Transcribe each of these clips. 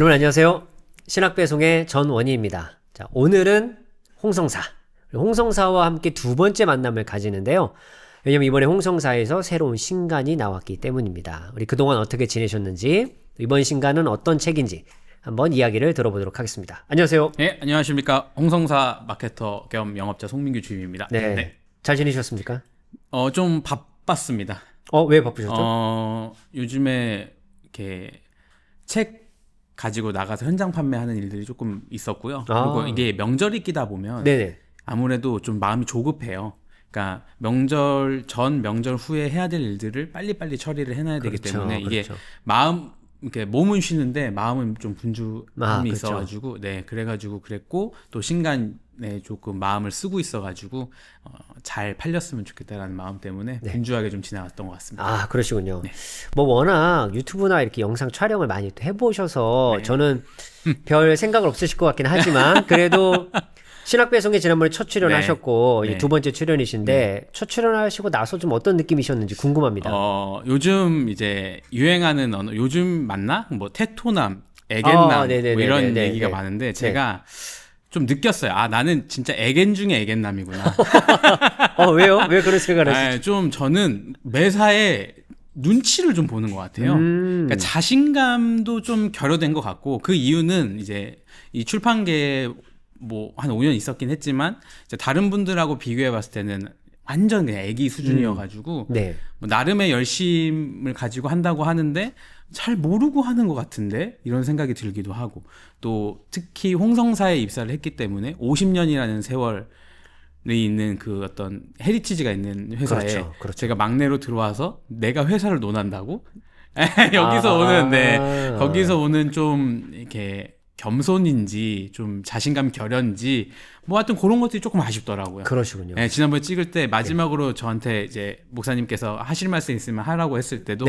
여러분 안녕하세요. 신학배송의 전원희입니다. 자, 오늘은 홍성사. 홍성사와 함께 두 번째 만남을 가지는데요. 왜냐면 이번에 홍성사에서 새로운 신간이 나왔기 때문입니다. 우리 그동안 어떻게 지내셨는지, 이번 신간은 어떤 책인지 한번 이야기를 들어보도록 하겠습니다. 안녕하세요. 네, 안녕하십니까. 홍성사 마케터 겸 영업자 송민규 주임입니다. 네. 잘 지내셨습니까? 좀 바빴습니다. 왜 바쁘셨죠? 요즘에 이렇게 책 가지고 나가서 현장 판매하는 일들이 조금 있었고요. 그리고 이게 명절이 끼다 보면 네네. 아무래도 좀 마음이 조급해요. 그러니까 명절 전, 명절 후에 해야 될 일들을 빨리빨리 처리를 해놔야 되기 때문에 이게 마음, 이렇게 몸은 쉬는데 마음은 좀 분주함이 있어가지고, 네, 그래가지고 그랬고, 또 신간에 조금 마음을 쓰고 있어가지고, 잘 팔렸으면 좋겠다라는 마음 때문에 분주하게 좀 지나갔던 것 같습니다. 그러시군요. 네. 뭐 워낙 유튜브나 이렇게 영상 촬영을 많이 해보셔서 저는 별 생각은 없으실 것 같긴 하지만 그래도 신학배송에 지난번에 첫 출연하셨고 이제 두 번째 출연이신데 첫 출연하시고 나서 좀 어떤 느낌이셨는지 궁금합니다. 요즘 이제 유행하는 언어, 요즘 맞나? 뭐 테토남, 애견남 뭐 이런 얘기가 많은데 제가 좀 느꼈어요. 나는 진짜 애견 중에 애견남이구나. 왜요? 왜 그런 생각을 하시죠? 좀 저는 매사에 눈치를 좀 보는 것 같아요. 그러니까 자신감도 좀 결여된 것 같고 그 이유는 이제 이 출판계에 뭐 한 5년 있었긴 했지만 이제 다른 분들하고 비교해 봤을 때는 완전 그냥 애기 수준이어가지고 뭐 나름의 열심을 가지고 한다고 하는데 잘 모르고 하는 것 같은데 이런 생각이 들기도 하고 또 특히 홍성사에 입사를 했기 때문에 50년이라는 세월이 있는 그 어떤 헤리티지가 있는 회사에 제가 막내로 들어와서 내가 회사를 논한다고 여기서 오는 거기서 오는 좀 이렇게 겸손인지 좀 자신감 결연지 뭐 하여튼 그런 것들이 조금 아쉽더라고요. 그러시군요. 네, 지난번에 찍을 때 마지막으로 저한테 이제 목사님께서 하실 말씀 있으면 하라고 했을 때도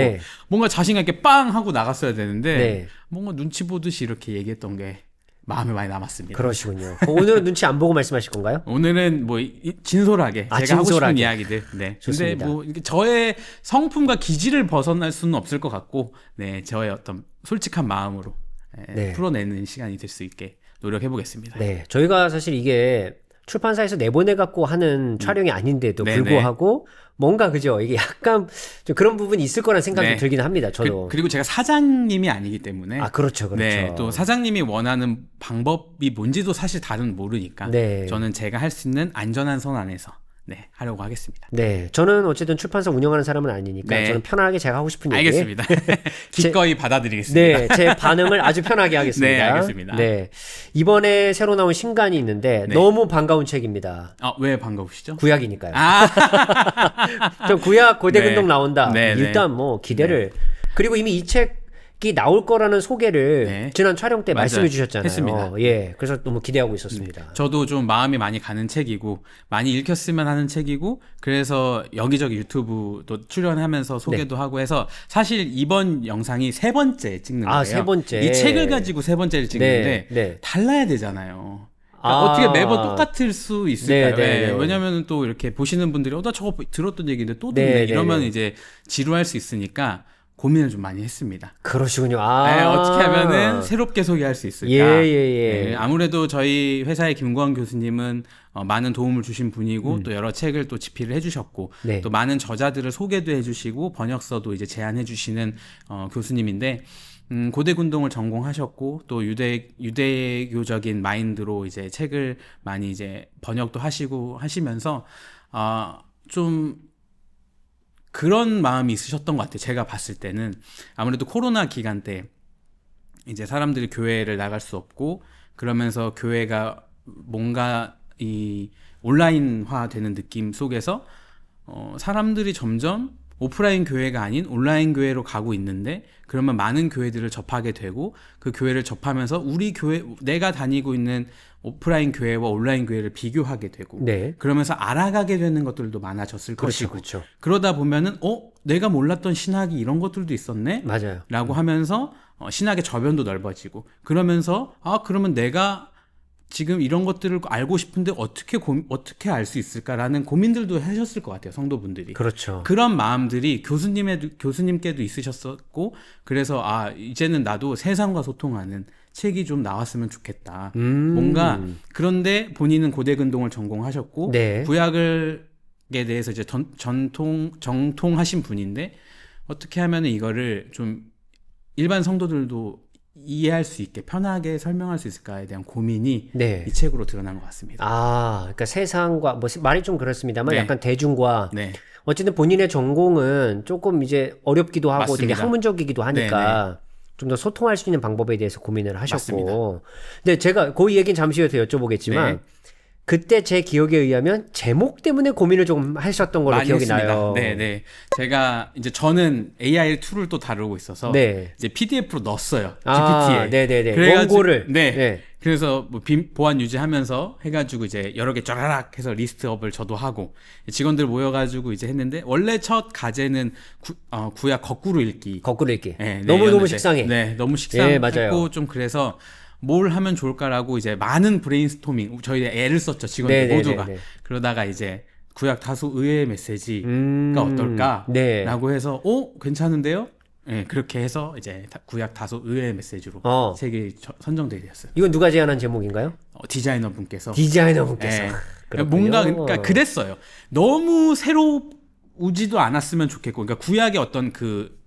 뭔가 자신감 있게 빵 하고 나갔어야 되는데 뭔가 눈치 보듯이 이렇게 얘기했던 게 마음에 많이 남았습니다. 그러시군요. 오늘은 눈치 안 보고 말씀하실 건가요? 오늘은 뭐 진솔하게 제가 하고 싶은 이야기들. 네. 근데 뭐 저의 성품과 기질을 벗어날 수는 없을 것 같고, 네, 저의 어떤 솔직한 마음으로 풀어내는 시간이 될 수 있게 노력해 보겠습니다. 네, 저희가 사실 이게 출판사에서 내보내갖고 하는 촬영이 아닌데도 불구하고 뭔가 그죠? 이게 약간 좀 그런 부분이 있을 거라는 생각이 들긴 합니다. 저도. 그리고 제가 사장님이 아니기 때문에. 그렇죠. 네, 또 사장님이 원하는 방법이 뭔지도 사실 다른 모르니까. 저는 제가 할 수 있는 안전한 선 안에서. 하려고 하겠습니다. 네, 저는 어쨌든 출판사 운영하는 사람은 아니니까 저는 편하게 제가 하고 싶은 얘기. 알겠습니다. 기꺼이 받아들이겠습니다. 네, 제 반응을 아주 편하게 하겠습니다. 네, 알겠습니다. 네, 이번에 새로 나온 신간이 있는데 너무 반가운 책이 왜 반가우시죠? 구약이니까요. 저 구약 고대근동 나온다. 일단 뭐 기대를. 그리고 이미 이 책이 나올 거라는 소개를 지난 촬영 때 말씀해 주셨잖아요. 했습니다. 그래서 너무 기대하고 있었습니다. 저도 좀 마음이 많이 가는 책이고 많이 읽혔으면 하는 책이고 그래서 여기저기 유튜브도 출연하면서 소개도 하고 해서 사실 이번 영상이 세 번째 찍는 거예요. 세 번째. 이 책을 가지고 세 번째를 찍는데 달라야 되잖아요. 그러니까 어떻게 매번 똑같을 수 있을까요? 왜냐하면 또 이렇게 보시는 분들이 나 저거 들었던 얘기인데 또 듣네 이러면 이제 지루할 수 있으니까 고민을 좀 많이 했습니다. 그러시군요. 어떻게 하면은 새롭게 소개할 수 있을까? 아무래도 저희 회사의 김구환 교수님은 많은 도움을 주신 분이고 또 여러 책을 또 집필을 해주셨고 또 많은 저자들을 소개도 해주시고 번역서도 이제 제안해 주시는 교수님인데 고대군동을 전공하셨고 또 유대교적인 마인드로 이제 책을 많이 이제 번역도 하시고 하시면서 좀 그런 마음이 있으셨던 것 같아요. 제가 봤을 때는 아무래도 코로나 기간 때 이제 사람들이 교회를 나갈 수 없고 그러면서 교회가 뭔가 이 온라인화 되는 느낌 속에서 사람들이 점점 오프라인 교회가 아닌 온라인 교회로 가고 있는데 그러면 많은 교회들을 접하게 되고 그 교회를 접하면서 우리 교회 내가 다니고 있는 오프라인 교회와 온라인 교회를 비교하게 되고 그러면서 알아가게 되는 것들도 많아졌을 것이고 그러다 보면은 내가 몰랐던 신학이 이런 것들도 있었네 라고 하면서 신학의 저변도 넓어지고 그러면서 그러면 내가 지금 이런 것들을 알고 싶은데 어떻게 알 수 있을까라는 고민들도 하셨을 것 같아요, 성도분들이. 그렇죠. 그런 마음들이 교수님께도 있으셨었고, 그래서 이제는 나도 세상과 소통하는 책이 좀 나왔으면 좋겠다. 뭔가 그런데 본인은 고대근동을 전공하셨고, 네. 구약에 대해서 이제 정통하신 분인데 어떻게 하면 이거를 좀 일반 성도들도 이해할 수 있게 편하게 설명할 수 있을까에 대한 고민이 네. 이 책으로 드러난 것 같습니다. 그러니까 세상과 뭐 말이 좀 그렇습니다만 네. 약간 대중과 네. 어쨌든 본인의 전공은 조금 이제 어렵기도 하고 맞습니다. 되게 학문적이기도 하니까 좀 더 소통할 수 있는 방법에 대해서 고민을 하셨고. 맞습니다. 근데 제가 그 얘기는 잠시 후에 여쭤보겠지만 네. 그때 제 기억에 의하면 제목 때문에 고민을 좀 하셨던 걸로 많이 기억이 했습니다. 나요. 네. 제가 이제 저는 AI 툴을 또 다루고 있어서 네. 이제 PDF로 넣었어요. GPT에. 네네네. 원고를. 네. 그래서 뭐 보안 유지하면서 해가지고 이제 여러 개 쫘라락 해서 리스트업을 저도 하고 직원들 모여가지고 이제 했는데 원래 첫 과제는 구약 거꾸로 읽기. 네, 너무 식상해. 네, 너무 식상했고 맞아요. 좀 그래서 뭘 하면 좋을까라고 이제 많은 브레인스토밍 저희 애를 썼죠, 직원들 모두가. 그러다가 이제 구약 다소 의외의 메시지가 어떨까라고 해서 괜찮은데요? 네, 그렇게 해서 이제 구약 다소 의외의 메시지로 책이 선정되게 되었어요. 이건 누가 제안한 제목인가요? 디자이너분께서. 네. 뭔가 그러니까 그랬어요. 너무 새로우지도 않았으면 좋겠고, 그러니까 구약의 어떤 그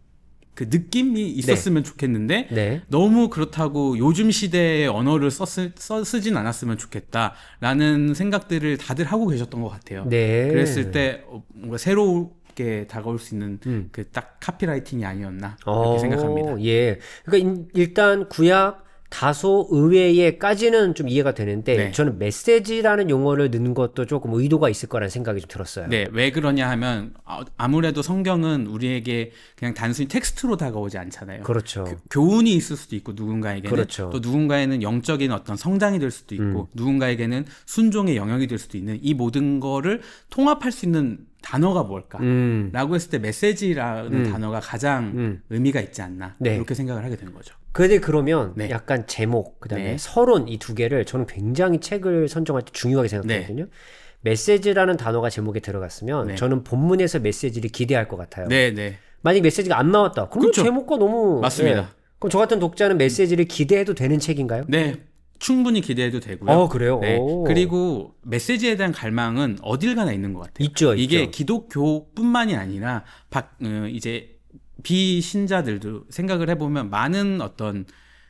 느낌이 있었으면 좋겠는데 너무 그렇다고 요즘 시대의 언어를 쓰진 않았으면 좋겠다라는 생각들을 다들 하고 계셨던 것 같아요. 그랬을 때 뭔가 새롭게 다가올 수 있는 그 딱 카피라이팅이 아니었나 그렇게 생각합니다. 예. 그러니까 일단 구약 다소 의외에까지는 좀 이해가 되는데 저는 메시지라는 용어를 넣는 것도 조금 의도가 있을 거라는 생각이 좀 들었어요. 네, 왜 그러냐 하면 아무래도 성경은 우리에게 그냥 단순히 텍스트로 다가오지 않잖아요. 그렇죠. 교훈이 있을 수도 있고 누군가에게는 그렇죠. 또 누군가에는 영적인 어떤 성장이 될 수도 있고 누군가에게는 순종의 영역이 될 수도 있는 이 모든 거를 통합할 수 있는 단어가 뭘까? 라고 했을 때 메시지라는 단어가 가장 의미가 있지 않나 이렇게 생각을 하게 되는 거죠. 근데 그러면 약간 제목 그다음에 서론 이 두 개를 저는 굉장히 책을 선정할 때 중요하게 생각하거든요. 메시지라는 단어가 제목에 들어갔으면 저는 본문에서 메시지를 기대할 것 같아요. 만약 메시지가 안 나왔다. 그러면 제목과 너무 맞습니다. 그럼 저 같은 독자는 메시지를 기대해도 되는 책인가요? 네. 충분히 기대해도 되고요. 그래요? 그리고 메시지에 대한 갈망은 어딜 가나 있는 것 같아요. 이게 기독교뿐만이 아니라 이제 비신자들도 생각을 해보면 많은 어떤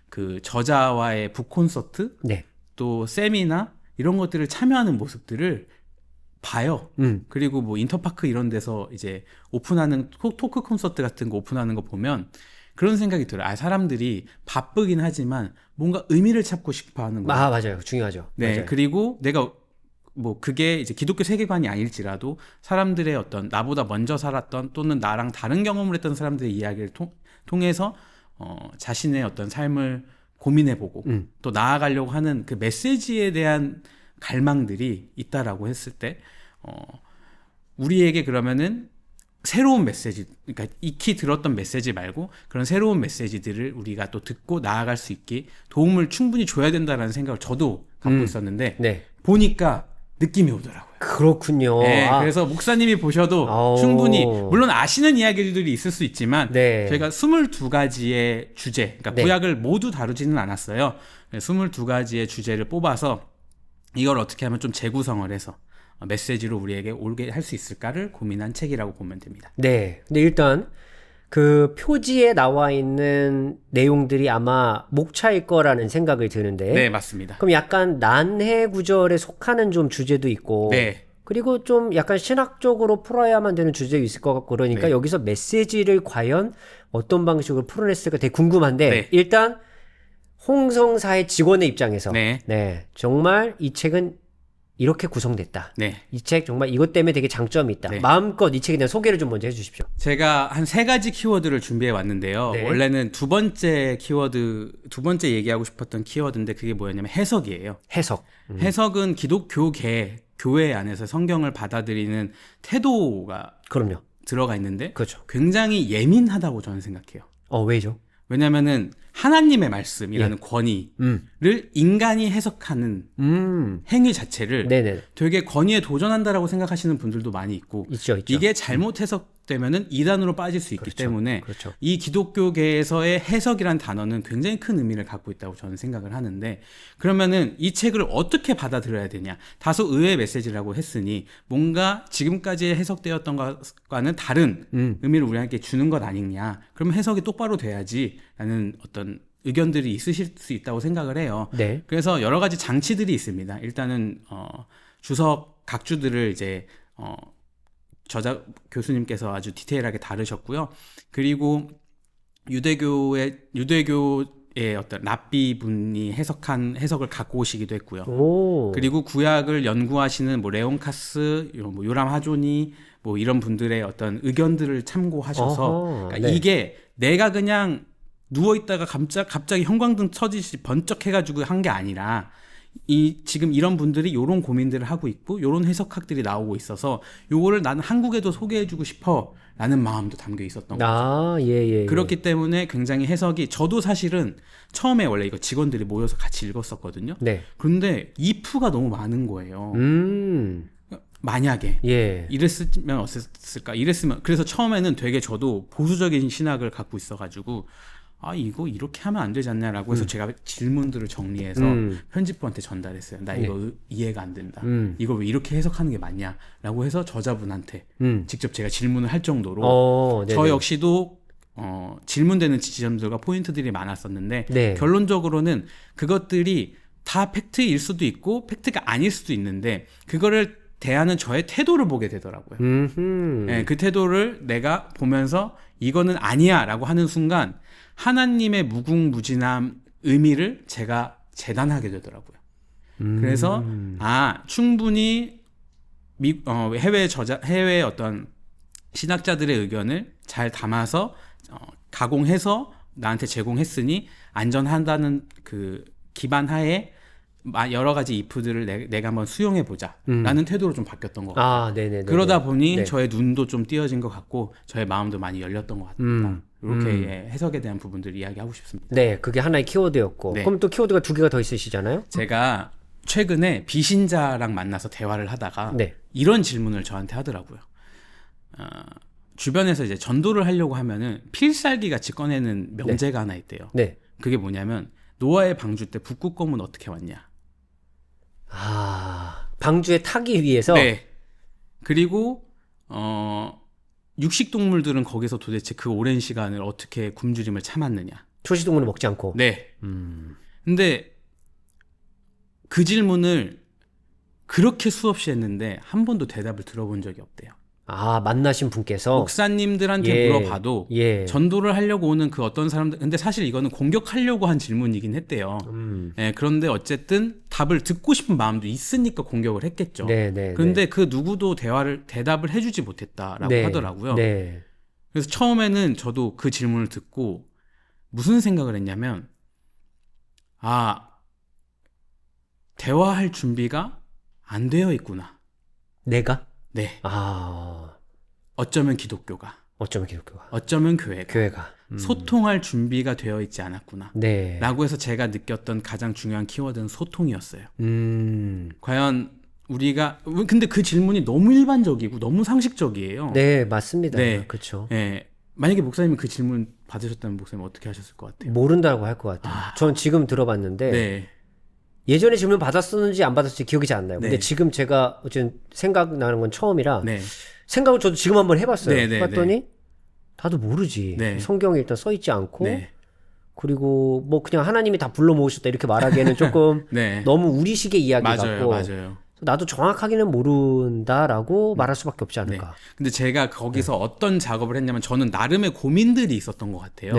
그 저자와의 북콘서트 또 세미나 이런 것들을 참여하는 모습들을 봐요. 그리고 뭐 인터파크 이런 데서 이제 오픈하는 토크 콘서트 같은 거 오픈하는 거 보면 그런 생각이 들어요. 사람들이 바쁘긴 하지만 뭔가 의미를 찾고 싶어 하는 거예요. 맞아요. 중요하죠. 맞아요. 그리고 내가 뭐 그게 이제 기독교 세계관이 아닐지라도 사람들의 어떤 나보다 먼저 살았던 또는 나랑 다른 경험을 했던 사람들의 이야기를 통해서 자신의 어떤 삶을 고민해보고 또 나아가려고 하는 그 메시지에 대한 갈망들이 있다라고 했을 때 우리에게 그러면은 새로운 메시지, 그러니까 익히 들었던 메시지 말고 그런 새로운 메시지들을 우리가 또 듣고 나아갈 수 있게 도움을 충분히 줘야 된다라는 생각을 저도 갖고 있었는데 보니까 느낌이 오더라고요. 그렇군요. 그래서 목사님이 보셔도 충분히 물론 아시는 이야기들이 있을 수 있지만 저희가 22가지의 주제, 그러니까 구약을 모두 다루지는 않았어요. 22가지의 주제를 뽑아서 이걸 어떻게 하면 좀 재구성을 해서 메시지로 우리에게 올게 할 수 있을까를 고민한 책이라고 보면 됩니다. 근데 일단 그 표지에 나와 있는 내용들이 아마 목차일 거라는 생각이 드는데. 네, 맞습니다. 그럼 약간 난해 구절에 속하는 좀 주제도 있고. 그리고 좀 약간 신학적으로 풀어야만 되는 주제도 있을 것 같고 그러니까 여기서 메시지를 과연 어떤 방식으로 풀어냈을까 되게 궁금한데 일단 홍성사의 직원의 입장에서 정말 이 책은 이렇게 구성됐다. 이 책 정말 이것 때문에 되게 장점이 있다. 마음껏 이 책에 대한 소개를 좀 먼저 해주십시오. 제가 한 3가지 키워드를 준비해 왔는데요. 원래는 두 번째 얘기하고 싶었던 키워드인데 그게 뭐였냐면 해석이에요. 해석은 기독교계 교회 안에서 성경을 받아들이는 태도가 들어가 있는데 굉장히 예민하다고 저는 생각해요. 왜죠? 왜냐면은 하나님의 말씀이라는 권위를 인간이 해석하는 행위 자체를 네네. 되게 권위에 도전한다라고 생각하시는 분들도 많이 있고 있죠. 이게 잘못 해석되면은 이단으로 빠질 수 있기 때문에 이 기독교계에서의 해석이란 단어는 굉장히 큰 의미를 갖고 있다고 저는 생각을 하는데 그러면은 이 책을 어떻게 받아들여야 되냐 다소 의외의 메시지라고 했으니 뭔가 지금까지 해석되었던 것과는 다른 의미를 우리에게 주는 것 아니냐 그러면 해석이 똑바로 돼야지 라는 어떤 의견들이 있으실 수 있다고 생각을 해요. 네. 그래서 여러 가지 장치들이 있습니다. 일단은 주석 각주들을 이제 저자 교수님께서 아주 디테일하게 다루셨고요. 그리고 유대교의 어떤 랍비 분이 해석한 해석을 갖고 오시기도 했고요. 오. 그리고 구약을 연구하시는 뭐 레온카스, 뭐 요람 하조니 뭐 이런 분들의 어떤 의견들을 참고하셔서 그러니까 이게 내가 그냥 누워 있다가 갑자기 형광등 터지듯이 번쩍해가지고 한 게 아니라 지금 이런 분들이 요런 고민들을 하고 있고 요런 해석학들이 나오고 있어서 요거를 나는 한국에도 소개해주고 싶어 라는 마음도 담겨 있었던 거죠. 예. 그렇기 때문에 굉장히 해석이 저도 사실은 처음에 원래 이거 직원들이 모여서 같이 읽었었거든요. 네. 그런데 if가 너무 많은 거예요. 만약에 이랬으면 어땠을까 이랬으면 그래서 처음에는 되게 저도 보수적인 신학을 갖고 있어가지고 이거 이렇게 하면 안 되지 않냐라고 해서 제가 질문들을 정리해서 편집부한테 전달했어요. 나 이거 이해가 안 된다. 이걸 왜 이렇게 해석하는 게 맞냐라고 해서 저자분한테 직접 제가 질문을 할 정도로 저 역시도 질문되는 지점들과 포인트들이 많았었는데 결론적으로는 그것들이 다 팩트일 수도 있고 팩트가 아닐 수도 있는데 그거를 대하는 저의 태도를 보게 되더라고요. 그 태도를 내가 보면서 이거는 아니야 라고 하는 순간 하나님의 무궁무진한 의미를 제가 재단하게 되더라고요. 그래서 충분히 해외 어떤 신학자들의 의견을 잘 담아서 가공해서 나한테 제공했으니 안전한다는 그 기반 하에 여러 가지 if들을 내가 한번 수용해보자 라는 태도로 좀 바뀌었던 것 같아요. 그러다 보니 저의 눈도 좀 띄어진 것 같고 저의 마음도 많이 열렸던 것 같습니다. 이렇게 해석에 대한 부분들을 이야기하고 싶습니다. 네, 그게 하나의 키워드였고 그럼 또 키워드가 2개가 더 있으시잖아요? 제가 최근에 비신자랑 만나서 대화를 하다가 이런 질문을 저한테 하더라고요. 주변에서 이제 전도를 하려고 하면은 필살기 같이 꺼내는 명제가 하나 있대요. 그게 뭐냐면 노아의 방주 때 북극곰은 어떻게 왔냐? 방주에 타기 위해서? 그리고 육식동물들은 거기서 도대체 그 오랜 시간을 어떻게 굶주림을 참았느냐? 초식동물은 먹지 않고? 근데 그 질문을 그렇게 수없이 했는데 한 번도 대답을 들어본 적이 없대요. 만나신 분께서? 목사님들한테 물어봐도 전도를 하려고 오는 그 어떤 사람들 근데 사실 이거는 공격하려고 한 질문이긴 했대요. 그런데 어쨌든 답을 듣고 싶은 마음도 있으니까 공격을 했겠죠. 그런데 그 누구도 대답을 해주지 못했다라고 하더라고요. 그래서 처음에는 저도 그 질문을 듣고 무슨 생각을 했냐면 대화할 준비가 안 되어 있구나. 내가? 어쩌면 기독교가. 어쩌면 교회가. 소통할 준비가 되어 있지 않았구나. 라고 해서 제가 느꼈던 가장 중요한 키워드는 소통이었어요. 과연 우리가 근데 그 질문이 너무 일반적이고 너무 상식적이에요. 맞습니다. 그렇죠. 만약에 목사님이 그 질문 받으셨다면 목사님 어떻게 하셨을 것 같아요? 모른다고 할 것 같아요. 전 지금 들어봤는데 예전에 질문 받았었는지 안 받았을지 기억이 잘 안 나요. 근데 지금 제가 어쨌든 생각나는 건 처음이라 생각을 저도 지금 한번 해봤어요. 해봤더니 나도 모르지. 성경에 일단 써있지 않고 그리고 뭐 그냥 하나님이 다 불러 모으셨다 이렇게 말하기에는 조금 너무 우리식의 이야기 같고 나도 정확하게는 모른다라고 말할 수밖에 없지 않을까. 근데 제가 거기서 어떤 작업을 했냐면 저는 나름의 고민들이 있었던 것 같아요.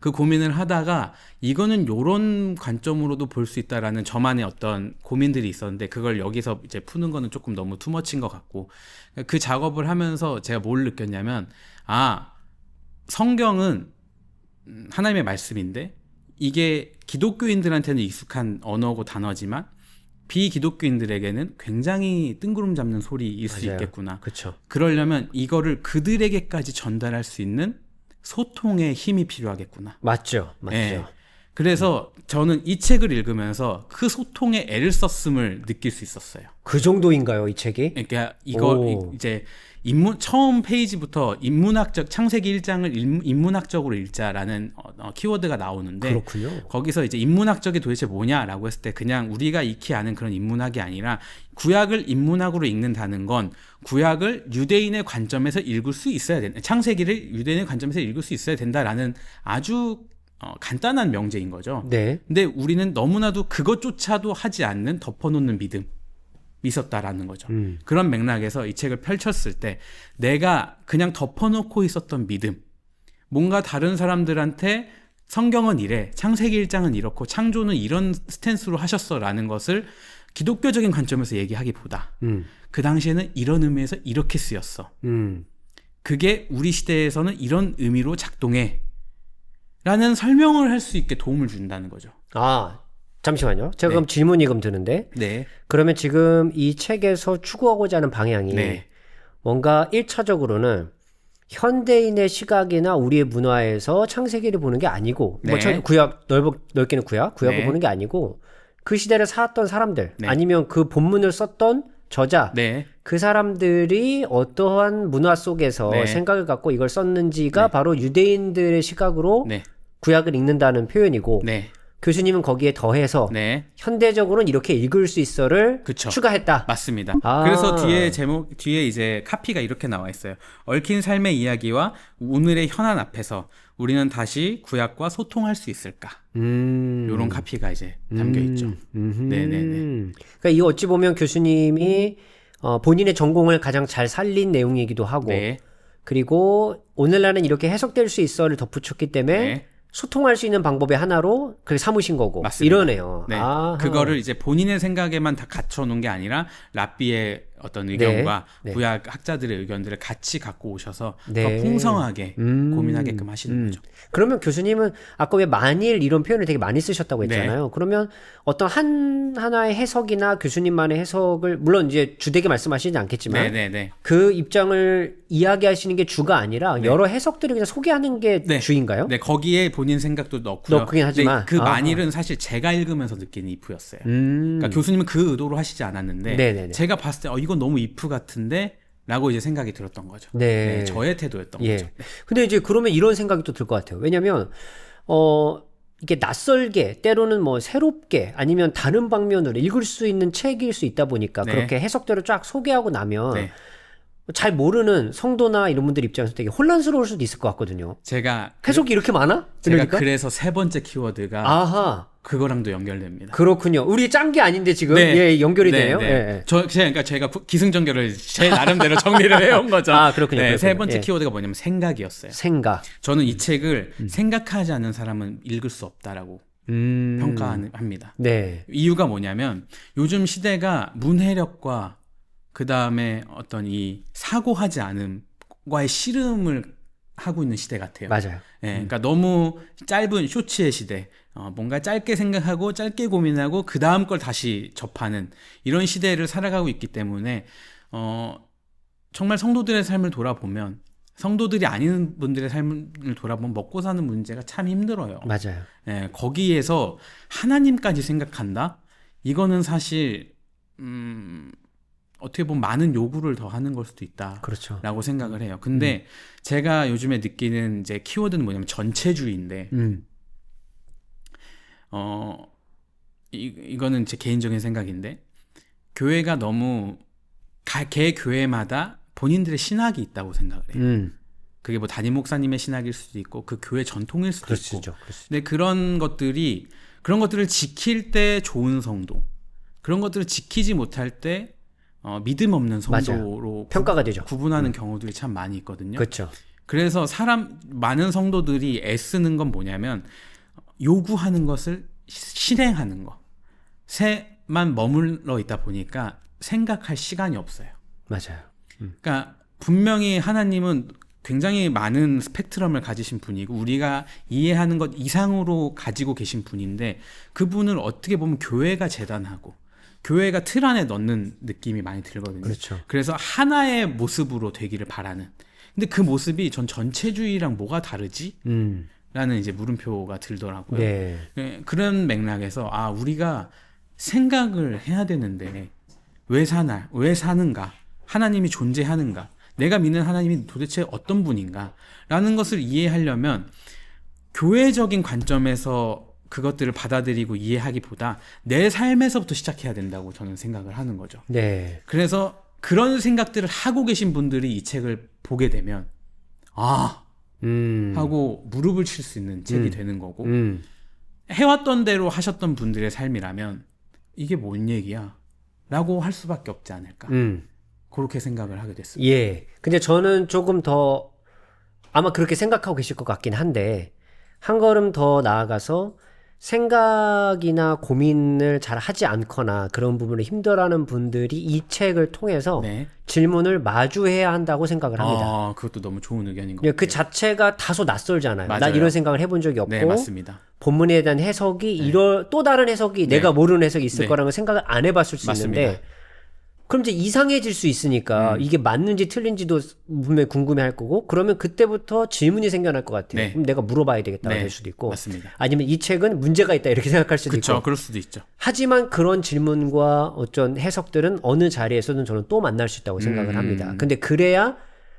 그 고민을 하다가 이거는 요런 관점으로도 볼 수 있다라는 저만의 어떤 고민들이 있었는데 그걸 여기서 이제 푸는 거는 조금 너무 투머치인 것 같고 그 작업을 하면서 제가 뭘 느꼈냐면 성경은 하나님의 말씀인데 이게 기독교인들한테는 익숙한 언어고 단어지만 비기독교인들에게는 굉장히 뜬구름 잡는 소리일 수 있겠구나. 그러려면 이거를 그들에게까지 전달할 수 있는 소통의 힘이 필요하겠구나. 맞죠. 네. 그래서 저는 이 책을 읽으면서 그 소통에 애를 썼음을 느낄 수 있었어요. 그 정도인가요, 이 책이? 그러니까 이제 처음 페이지부터 창세기 1장을 인문학적으로 읽자라는 키워드가 나오는데, 그렇군요. 거기서 이제 인문학적이 도대체 뭐냐라고 했을 때 그냥 우리가 익히 아는 그런 인문학이 아니라, 구약을 인문학으로 읽는다는 건 구약을 유대인의 관점에서 읽을 수 있어야 된다. 창세기를 유대인의 관점에서 읽을 수 있어야 된다라는 아주 간단한 명제인 거죠. 네. 근데 우리는 너무나도 그것조차도 하지 않는 덮어놓는 믿음. 있었다라는 거죠. 그런 맥락에서 이 책을 펼쳤을 때 내가 그냥 덮어놓고 있었던 믿음, 뭔가 다른 사람들한테 성경은 이래, 창세기 1장은 이렇고 창조는 이런 스탠스로 하셨어라는 것을 기독교적인 관점에서 얘기하기보다 그 당시에는 이런 의미에서 이렇게 쓰였어. 그게 우리 시대에서는 이런 의미로 작동해 라는 설명을 할 수 있게 도움을 준다는 거죠. 잠시만요. 제가 그럼 질문이 드는데, 그러면 지금 이 책에서 추구하고자 하는 방향이 뭔가 1차적으로는 현대인의 시각이나 우리의 문화에서 창세기를 보는 게 아니고, 구약, 넓게는 구약을 보는 게 아니고, 그 시대를 살았던 사람들, 아니면 그 본문을 썼던 저자, 그 사람들이 어떠한 문화 속에서 생각을 갖고 이걸 썼는지가 바로 유대인들의 시각으로 구약을 읽는다는 표현이고, 교수님은 거기에 더해서 현대적으로는 이렇게 읽을 수 있어를 추가했다. 맞습니다. 그래서 뒤에 이제 카피가 이렇게 나와 있어요. 얽힌 삶의 이야기와 오늘의 현안 앞에서 우리는 다시 구약과 소통할 수 있을까? 이런 카피가 이제 담겨 있죠. 그러니까 이거 어찌 보면 교수님이 본인의 전공을 가장 잘 살린 내용이기도 하고, 그리고 오늘날은 이렇게 해석될 수 있어를 덧붙였기 때문에 소통할 수 있는 방법의 하나로 그렇게 삼으신 거고. 맞습니다. 이러네요. 그거를 이제 본인의 생각에만 다 갖춰놓은 게 아니라 랍비의 어떤 의견과 구약 학자들의 의견들을 같이 갖고 오셔서 더 풍성하게 고민하게끔 하시는 거죠. 그러면 교수님은 아까 왜 만일 이런 표현을 되게 많이 쓰셨다고 했잖아요. 그러면 어떤 하나의 해석이나 교수님만의 해석을, 물론 이제 주되게 말씀하시지 않겠지만 그 입장을 이야기하시는 게 주가 아니라 여러 해석들을 그냥 소개하는 게 주인가요? 거기에 본인 생각도 넣긴 하지만 그 만일은 사실 제가 읽으면서 느끼는 이프였어요. 그러니까 교수님은 그 의도로 하시지 않았는데 제가 봤을 때 이건 너무 이프 같은데 라고 이제 생각이 들었던 거죠. 저의 태도였던 거죠. 근데 이제 그러면 이런 생각이 또 들 것 같아요. 왜냐면 이게 낯설게, 때로는 뭐 새롭게, 아니면 다른 방면으로 읽을 수 있는 책일 수 있다 보니까 그렇게 해석대로 쫙 소개하고 나면 잘 모르는 성도나 이런 분들 입장에서 되게 혼란스러울 수도 있을 것 같거든요. 해석이 이렇게 많아? 제가 그래서 세 번째 키워드가 그거랑도 연결됩니다. 그렇군요. 우리 짠 게 아닌데 지금 연결이 되네요. 그러니까 제가 기승전결을 제 나름대로 정리를 해온 거죠. 그렇군요. 세 번째 키워드가 뭐냐면 생각이었어요. 저는 이 책을 생각하지 않는 사람은 읽을 수 없다라고 평가합니다. 이유가 뭐냐면 요즘 시대가 문해력과 그 다음에 어떤 이 사고하지 않음과의 씨름을 하고 있는 시대 같아요. 맞아요. 그러니까 너무 짧은 쇼츠의 시대, 뭔가 짧게 생각하고 짧게 고민하고 그 다음 걸 다시 접하는 이런 시대를 살아가고 있기 때문에 정말 성도들의 삶을 돌아보면, 성도들이 아닌 분들의 삶을 돌아보면 먹고 사는 문제가 참 힘들어요. 맞아요. 거기에서 하나님까지 생각한다? 이거는 사실 어떻게 보면 많은 요구를 더 하는 걸 수도 있다. 라고 생각을 해요. 근데 제가 요즘에 느끼는 이제 키워드는 뭐냐면 전체주의인데, 이거는 제 개인적인 생각인데, 교회가 너무 개 교회마다 본인들의 신학이 있다고 생각을 해요. 그게 뭐 담임 목사님의 신학일 수도 있고 그 교회 전통일 수도 있고. 근데 그런 것들을 지킬 때 좋은 성도, 그런 것들을 지키지 못할 때 믿음 없는 성도로 평가가 되죠. 구분하는 경우들이 참 많이 있거든요. 그래서 많은 성도들이 애쓰는 건 뭐냐면 요구하는 것을 실행하는 것에만 머물러 있다 보니까 생각할 시간이 없어요. 그러니까 분명히 하나님은 굉장히 많은 스펙트럼을 가지신 분이고 우리가 이해하는 것 이상으로 가지고 계신 분인데, 그분을 어떻게 보면 교회가 재단하고 교회가 틀 안에 넣는 느낌이 많이 들거든요. 그래서 하나의 모습으로 되기를 바라는. 근데 그 모습이 전 전체주의랑 뭐가 다르지? 라는 이제 물음표가 들더라고요. 네. 그런 맥락에서 우리가 생각을 해야 되는데 왜 사는가? 하나님이 존재하는가? 내가 믿는 하나님이 도대체 어떤 분인가? 라는 것을 이해하려면 교회적인 관점에서 그것들을 받아들이고 이해하기보다 내 삶에서부터 시작해야 된다고 저는 생각을 하는 거죠. 네. 그래서 그런 생각들을 하고 계신 분들이 이 책을 보게 되면 하고 무릎을 칠 수 있는 책이 되는 거고 해왔던 대로 하셨던 분들의 삶이라면 이게 뭔 얘기야? 라고 할 수밖에 없지 않을까. 그렇게 생각을 하게 됐습니다. 예. 근데 저는 조금 더 아마 그렇게 생각하고 계실 것 같긴 한데 한 걸음 더 나아가서 생각이나 고민을 잘 하지 않거나 그런 부분을 힘들어하는 분들이 이 책을 통해서 네. 질문을 마주해야 한다고 생각을 합니다. 그것도 너무 좋은 의견인 것 같아요. 그 자체가 다소 낯설잖아요. 맞아요. 난 이런 생각을 해본 적이 없고 네, 맞습니다. 본문에 대한 해석이 또 다른 해석이 내가 모르는 해석이 있을 거라는 걸 생각을 안 해봤을 수 맞습니다. 있는데 그럼 이제 이상해질 수 있으니까 이게 맞는지 틀린지도 분명히 궁금해할 거고 그러면 그때부터 질문이 생겨날 것 같아요. 네. 그럼 내가 물어봐야 되겠다가 될 수도 있고 맞습니다. 아니면 이 책은 문제가 있다 이렇게 생각할 수도 그쵸, 있고 그럴 수도 있죠. 하지만 그런 질문과 어떤 해석들은 어느 자리에서든 저는 또 만날 수 있다고 생각을 합니다. 근데 그래야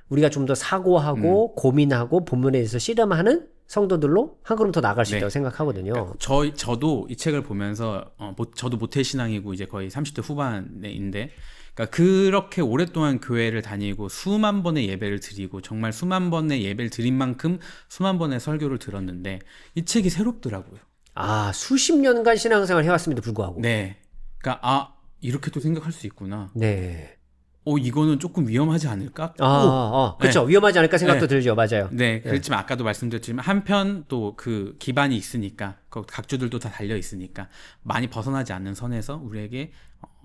우리가 좀 더 사고하고 고민하고 본문에 대해서 씨름하는 성도들로 한 걸음 더 나아갈 수 있다고 생각하거든요. 그러니까 저도 이 책을 보면서 저도 모태신앙이고 이제 거의 30대 후반인데 그러니까 그렇게 오랫동안 교회를 다니고 수만 번의 예배를 드리고 정말 수만 번의 예배를 드린 만큼 수만 번의 설교를 들었는데 이 책이 새롭더라고요. 수십 년간 신앙생활 해왔음에도 불구하고. 네. 그러니까 이렇게도 생각할 수 있구나. 네. 이거는 조금 위험하지 않을까? 그렇죠. 네. 위험하지 않을까 생각도 들죠. 맞아요. 네, 그렇지만 아까도 말씀드렸지만 한편 또 그 기반이 있으니까 각주들도 다 달려 있으니까 많이 벗어나지 않는 선에서 우리에게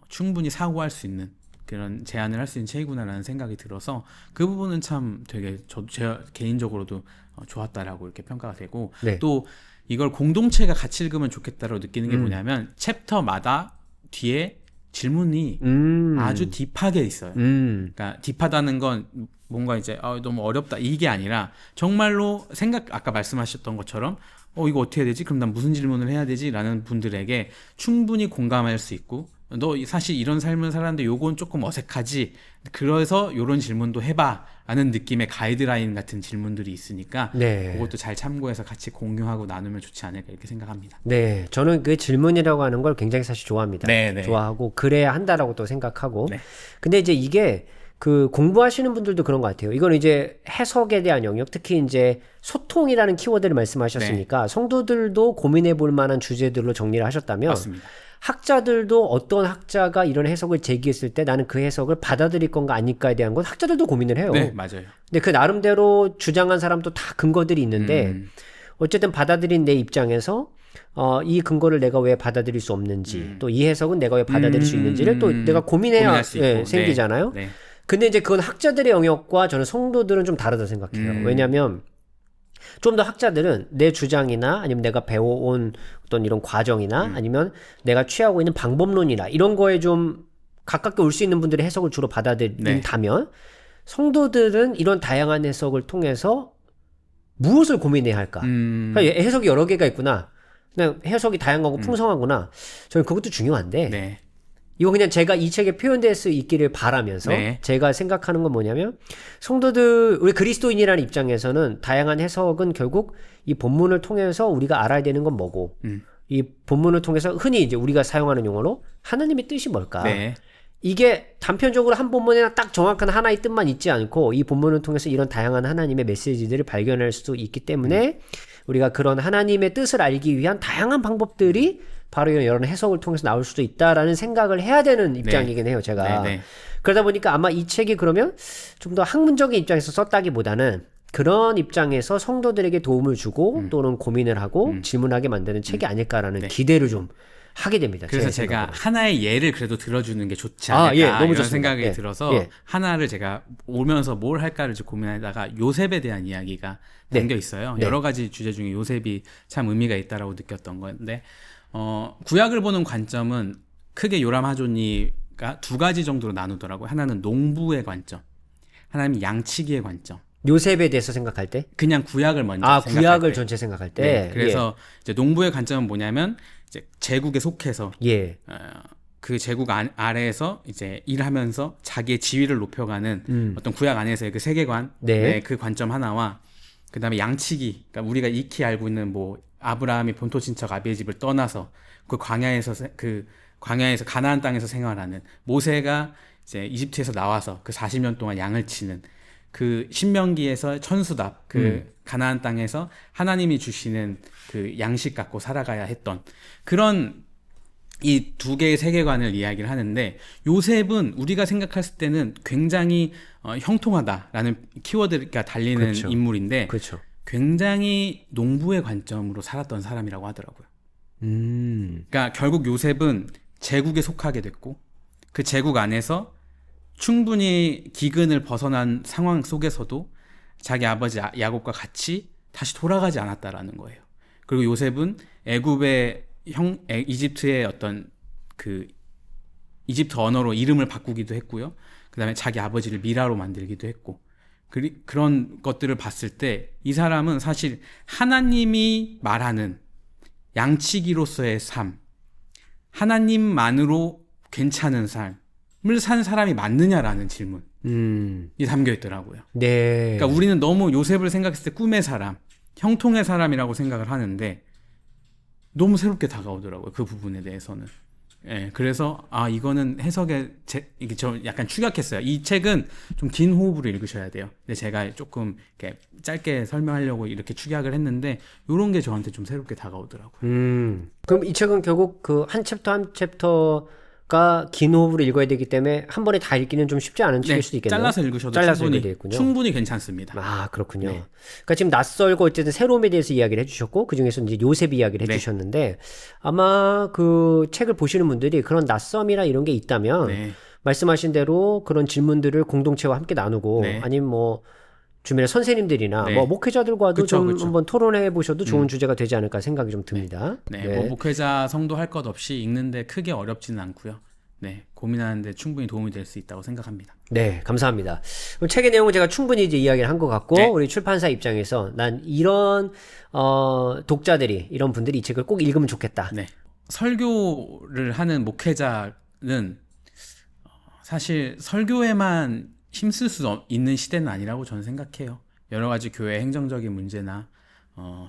충분히 사고할 수 있는 그런 제안을 할 수 있는 책이구나라는 생각이 들어서 그 부분은 참 되게 제가 개인적으로도 좋았다라고 이렇게 평가가 되고 또 이걸 공동체가 같이 읽으면 좋겠다라고 느끼는 게 뭐냐면 챕터마다 뒤에 질문이 아주 딥하게 있어요. 그러니까 딥하다는 건 뭔가 이제 너무 어렵다 이게 아니라 정말로 아까 말씀하셨던 것처럼 이거 어떻게 해야 되지? 그럼 난 무슨 질문을 해야 되지? 라는 분들에게 충분히 공감할 수 있고 너 사실 이런 삶을 살았는데 요건 조금 어색하지? 그래서 요런 질문도 해봐 라는 느낌의 가이드라인 같은 질문들이 있으니까 그것도 잘 참고해서 같이 공유하고 나누면 좋지 않을까 이렇게 생각합니다. 네, 저는 그 질문이라고 하는 걸 굉장히 사실 좋아합니다. 좋아하고 그래야 한다라고 또 생각하고 근데 이제 이게 그 공부하시는 분들도 그런 것 같아요. 이건 이제 해석에 대한 영역, 특히 이제 소통이라는 키워드를 말씀하셨으니까 성도들도 고민해 볼 만한 주제들로 정리를 하셨다면 맞습니다. 학자들도 어떤 학자가 이런 해석을 제기했을 때 나는 그 해석을 받아들일 건가 아닐까에 대한 건 학자들도 고민을 해요. 네, 맞아요. 근데 그 나름대로 주장한 사람도 다 근거들이 있는데 어쨌든 받아들인 내 입장에서 이 근거를 내가 왜 받아들일 수 없는지 또 이 해석은 내가 왜 받아들일 수 있는지를 또 내가 고민해야 생기잖아요. 근데 이제 그건 학자들의 영역과 저는 성도들은 좀 다르다 생각해요. 왜냐하면 좀 더 학자들은 내 주장이나 아니면 내가 배워온 어떤 이런 과정이나 아니면 내가 취하고 있는 방법론이나 이런 거에 좀 가깝게 올 수 있는 분들의 해석을 주로 받아들인다면 성도들은 이런 다양한 해석을 통해서 무엇을 고민해야 할까? 그러니까 해석이 여러 개가 있구나. 그냥 해석이 다양하고 풍성하구나. 저는 그것도 중요한데 이거 그냥 제가 이 책에 표현될 수 있기를 바라면서 제가 생각하는 건 뭐냐면 성도들 우리 그리스도인이라는 입장에서는 다양한 해석은 결국 이 본문을 통해서 우리가 알아야 되는 건 뭐고 이 본문을 통해서 흔히 이제 우리가 사용하는 용어로 하나님의 뜻이 뭘까? 이게 단편적으로 한 본문에나 딱 정확한 하나의 뜻만 있지 않고 이 본문을 통해서 이런 다양한 하나님의 메시지들을 발견할 수도 있기 때문에 우리가 그런 하나님의 뜻을 알기 위한 다양한 방법들이 바로 이런 해석을 통해서 나올 수도 있다라는 생각을 해야 되는 입장이긴 해요, 제가. 그러다 보니까 아마 이 책이 그러면 좀 더 학문적인 입장에서 썼다기보다는 그런 입장에서 성도들에게 도움을 주고 또는 고민을 하고 질문하게 만드는 책이 아닐까라는 기대를 좀 하게 됩니다. 그래서 제가 하나의 예를 그래도 들어주는 게 좋지 않을까 너무 이런 좋습니다. 생각이 들어서 하나를 제가 오면서 뭘 할까를 고민하다가 요셉에 대한 이야기가 담겨 있어요. 여러 가지 주제 중에 요셉이 참 의미가 있다라고 느꼈던 건데 구약을 보는 관점은 크게 요람하조니가 두 가지 정도로 나누더라고요. 하나는 농부의 관점, 하나는 양치기의 관점. 요셉에 대해서 생각할 때? 그냥 구약을 먼저 생각할 구약을 때. 전체 생각할 때. 네, 그래서 이제 농부의 관점은 뭐냐면 이제 제국에 속해서 그 제국 아래에서 이제 일하면서 자기의 지위를 높여가는 어떤 구약 안에서의 그 세계관, 그 관점 하나와 그다음에 양치기, 그러니까 우리가 익히 알고 있는 뭐 아브라함이 본토 친척 아비의 집을 떠나서 그 광야에서 가나안 땅에서 생활하는 모세가 이제 이집트에서 나와서 그 40년 동안 양을 치는 그 신명기에서 천수답 그 가나안 땅에서 하나님이 주시는 그 양식 갖고 살아가야 했던 그런 이 두 개의 세계관을 이야기를 하는데, 요셉은 우리가 생각했을 때는 굉장히 형통하다라는 키워드가 달리는 그렇죠. 인물인데 그렇죠. 굉장히 농부의 관점으로 살았던 사람이라고 하더라고요. 그러니까 결국 요셉은 제국에 속하게 됐고 그 제국 안에서 충분히 기근을 벗어난 상황 속에서도 자기 아버지 야곱과 같이 다시 돌아가지 않았다라는 거예요. 그리고 요셉은 이집트의 어떤 그 이집트 언어로 이름을 바꾸기도 했고요. 그 다음에 자기 아버지를 미라로 만들기도 했고, 그런 것들을 봤을 때 이 사람은 사실 하나님이 말하는 양치기로서의 삶, 하나님만으로 괜찮은 삶을 산 사람이 맞느냐라는 질문이 담겨 있더라고요. 네. 그러니까 우리는 너무 요셉을 생각했을 때 꿈의 사람, 형통의 사람이라고 생각을 하는데 너무 새롭게 다가오더라고요. 그 부분에 대해서는. 예, 그래서 이거는 이게 저 약간 축약했어요. 이 책은 좀 긴 호흡으로 읽으셔야 돼요. 근데 제가 조금 이렇게 짧게 설명하려고 이렇게 축약을 했는데 이런 게 저한테 좀 새롭게 다가오더라고요. 그럼 이 책은 결국 그 한 챕터 한 챕터가 긴 호흡으로 읽어야 되기 때문에 한 번에 다 읽기는 좀 쉽지 않은 책일 수도 있겠네요. 잘라서 읽으셔도 충분히 괜찮습니다. 그렇군요. 네. 그러니까 지금 낯설고 어쨌든 새로움에 대해서 이야기를 해주셨고 그중에서 이제 요셉 이야기를 해주셨는데 아마 그 책을 보시는 분들이 그런 낯섦이나 이런 게 있다면 말씀하신 대로 그런 질문들을 공동체와 함께 나누고 아니면 뭐 주변의 선생님들이나 뭐 목회자들과도 좀 한번 토론해 보셔도 좋은 주제가 되지 않을까 생각이 좀 듭니다. 뭐 목회자 성도 할 것 없이 읽는데 크게 어렵지는 않고요. 고민하는데 충분히 도움이 될 수 있다고 생각합니다. 네, 감사합니다. 그럼 책의 내용은 제가 충분히 이제 이야기를 한 것 같고 우리 출판사 입장에서 난 이런 독자들이 이런 분들이 이 책을 꼭 읽으면 좋겠다. 설교를 하는 목회자는 사실 설교에만 힘쓸 수 있는 시대는 아니라고 저는 생각해요. 여러 가지 교회 행정적인 문제나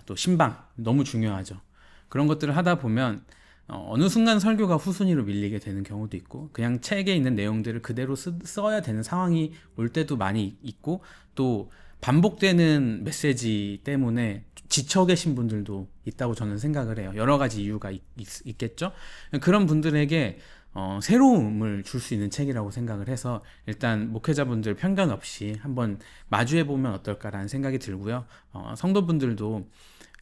또 신방 너무 중요하죠. 그런 것들을 하다 보면 어느 순간 설교가 후순위로 밀리게 되는 경우도 있고 그냥 책에 있는 내용들을 그대로 써야 되는 상황이 올 때도 많이 있고 또 반복되는 메시지 때문에 지쳐 계신 분들도 있다고 저는 생각을 해요. 여러 가지 이유가 있겠죠. 그런 분들에게 새로움을 줄 수 있는 책이라고 생각을 해서 일단 목회자분들 편견 없이 한번 마주해 보면 어떨까라는 생각이 들고요. 성도분들도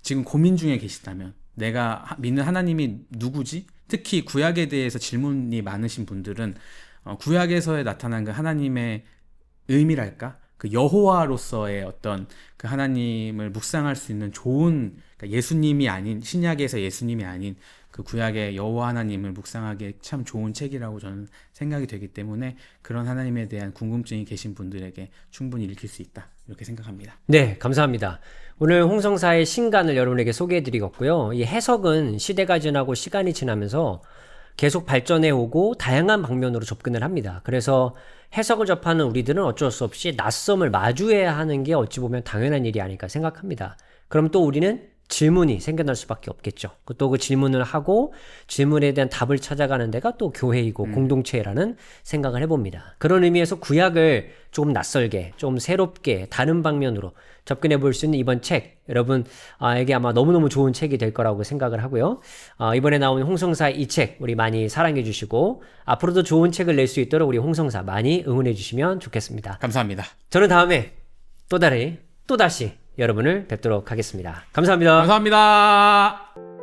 지금 고민 중에 계시다면 내가 믿는 하나님이 누구지? 특히 구약에 대해서 질문이 많으신 분들은 구약에서에 나타난 그 하나님의 의미랄까? 그 여호와로서의 어떤 그 하나님을 묵상할 수 있는 좋은, 그러니까 예수님이 아닌, 신약에서 예수님이 아닌 그 구약의 여호와 하나님을 묵상하기에 참 좋은 책이라고 저는 생각이 되기 때문에 그런 하나님에 대한 궁금증이 계신 분들에게 충분히 읽힐 수 있다, 이렇게 생각합니다. 네, 감사합니다. 오늘 홍성사의 신간을 여러분에게 소개해드리겠고요. 이 해석은 시대가 지나고 시간이 지나면서 계속 발전해 오고 다양한 방면으로 접근을 합니다. 그래서 해석을 접하는 우리들은 어쩔 수 없이 낯섦을 마주해야 하는 게 어찌 보면 당연한 일이 아닐까 생각합니다. 그럼 또 우리는 질문이 생겨날 수밖에 없겠죠. 또 그 질문을 하고 질문에 대한 답을 찾아가는 데가 또 교회이고 공동체라는 생각을 해봅니다. 그런 의미에서 구약을 조금 낯설게, 좀 새롭게, 다른 방면으로 접근해 볼 수 있는 이번 책, 여러분에게 아마 너무너무 좋은 책이 될 거라고 생각을 하고요. 이번에 나온 홍성사의 이 책 우리 많이 사랑해 주시고 앞으로도 좋은 책을 낼 수 있도록 우리 홍성사 많이 응원해 주시면 좋겠습니다. 감사합니다. 저는 다음에 또다시 여러분을 뵙도록 하겠습니다. 감사합니다. 감사합니다.